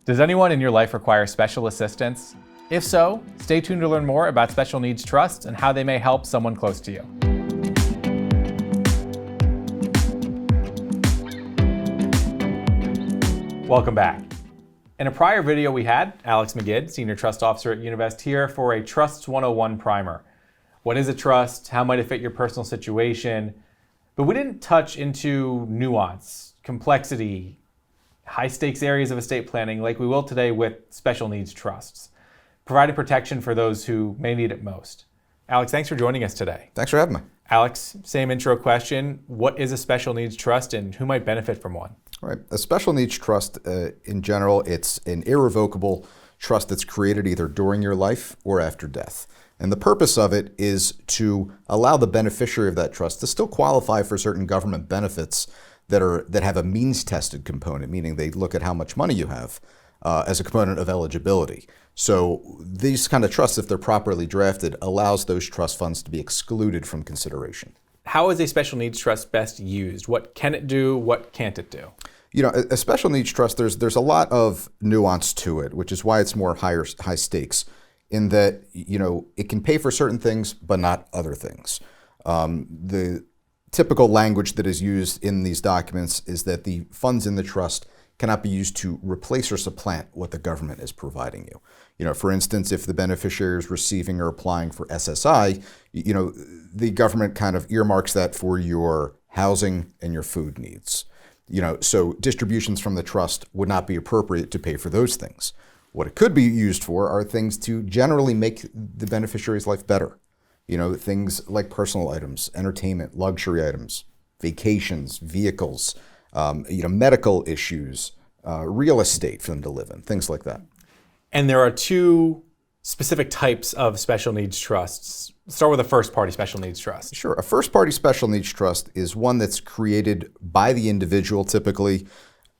Does anyone in your life require special assistance? If so, stay tuned to learn more about special needs trusts and how they may help someone close to you. Welcome back. In a prior video we had Alex McGid, Senior Trust Officer at Univest, here for a Trusts 101 primer. What is a trust? How might it fit your personal situation? But we didn't touch into nuance, complexity, high stakes areas of estate planning like we will today with special needs trusts, providing protection for those who may need it most. Alex, thanks for joining us today. Thanks for having me. Alex, same intro question. What is a special needs trust and who might benefit from one? All right. A special needs trust, in general, it's an irrevocable trust that's created either during your life or after death. And the purpose of it is to allow the beneficiary of that trust to still qualify for certain government benefits that have a means-tested component, meaning they look at how much money you have as a component of eligibility. So these kind of trusts, if they're properly drafted, allows those trust funds to be excluded from consideration. How is a special needs trust best used? What can it do? What can't it do? You know, a special needs trust, there's a lot of nuance to it, which is why it's more high stakes, in that, you know, it can pay for certain things, but not other things. The typical language that is used in these documents is that the funds in the trust cannot be used to replace or supplant what the government is providing you. You know, for instance, if the beneficiary is receiving or applying for SSI, you know, the government kind of earmarks that for your housing and your food needs. You know, so distributions from the trust would not be appropriate to pay for those things. What it could be used for are things to generally make the beneficiary's life better. You know, things like personal items, entertainment, luxury items, vacations, vehicles, medical issues, real estate for them to live in, things like that. And there are two specific types of special needs trusts. Start with a first-party special needs trust. Sure. A first-party special needs trust is one that's created by the individual, typically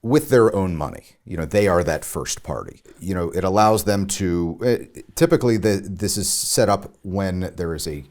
with their own money. You know, they are that first party. You know, it allows them to, typically this is set up when there is a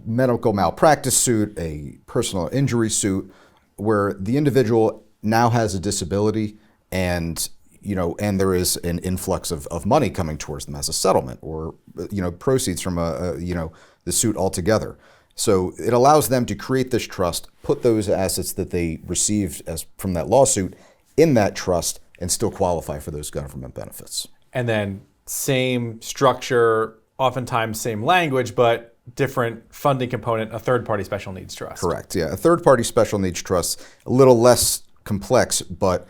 medical malpractice suit, a personal injury suit, where the individual now has a disability and, you know, and there is an influx of money coming towards them as a settlement or, you know, proceeds from the suit altogether. So it allows them to create this trust, put those assets that they received from that lawsuit in that trust and still qualify for those government benefits. And then same structure, oftentimes same language, but different funding component, a third-party special needs trust. Correct, yeah. A third-party special needs trust, a little less complex, but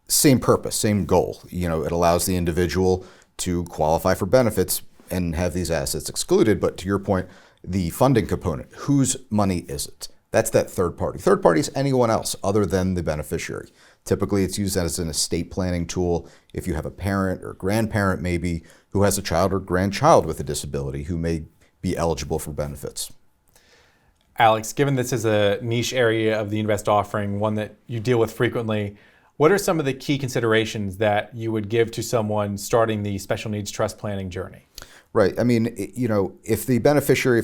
same purpose, same goal. You know, it allows the individual to qualify for benefits and have these assets excluded, but to your point, the funding component, whose money is it? That's that third party. Third party is anyone else other than the beneficiary. Typically, it's used as an estate planning tool if you have a parent or grandparent maybe who has a child or grandchild with a disability who may be eligible for benefits. Alex, given this is a niche area of the Invest offering, one that you deal with frequently, what are some of the key considerations that you would give to someone starting the special needs trust planning journey? Right. I mean, you know, if the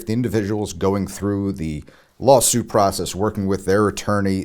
individual is going through the lawsuit process, working with their attorney,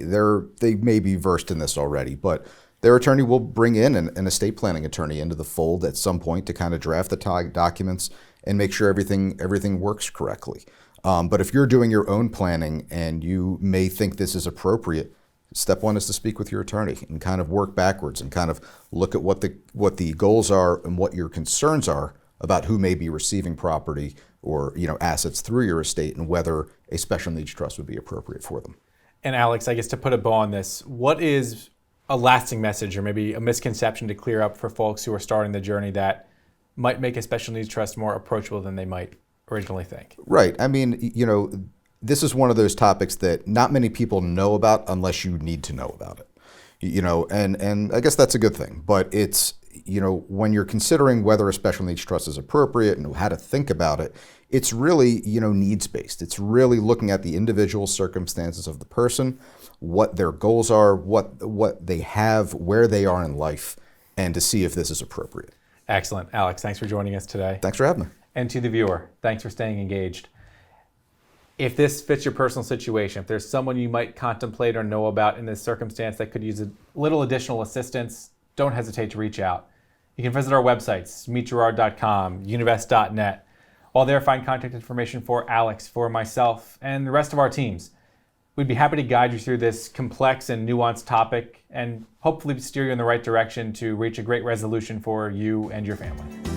they may be versed in this already, but their attorney will bring in an estate planning attorney into the fold at some point to kind of draft the documents and make sure everything works correctly. But if you're doing your own planning and you may think this is appropriate, step one is to speak with your attorney and kind of work backwards and kind of look at what the goals are and what your concerns are about who may be receiving property or, you know, assets through your estate and whether a special needs trust would be appropriate for them. And Alex, I guess to put a bow on this, what is a lasting message or maybe a misconception to clear up for folks who are starting the journey that might make a special needs trust more approachable than they might originally think? Right. I mean, you know, this is one of those topics that not many people know about unless you need to know about it. You know, and I guess that's a good thing, but it's, you know, when you're considering whether a special needs trust is appropriate and how to think about it, it's really, you know, needs-based. It's really looking at the individual circumstances of the person, what their goals are, what they have, where they are in life, and to see if this is appropriate. Excellent. Alex, thanks for joining us today. Thanks for having me. And to the viewer, thanks for staying engaged. If this fits your personal situation, if there's someone you might contemplate or know about in this circumstance that could use a little additional assistance, don't hesitate to reach out. You can visit our websites, meetgirard.com, univest.net. While there, find contact information for Alex, for myself, and the rest of our teams. We'd be happy to guide you through this complex and nuanced topic and hopefully steer you in the right direction to reach a great resolution for you and your family.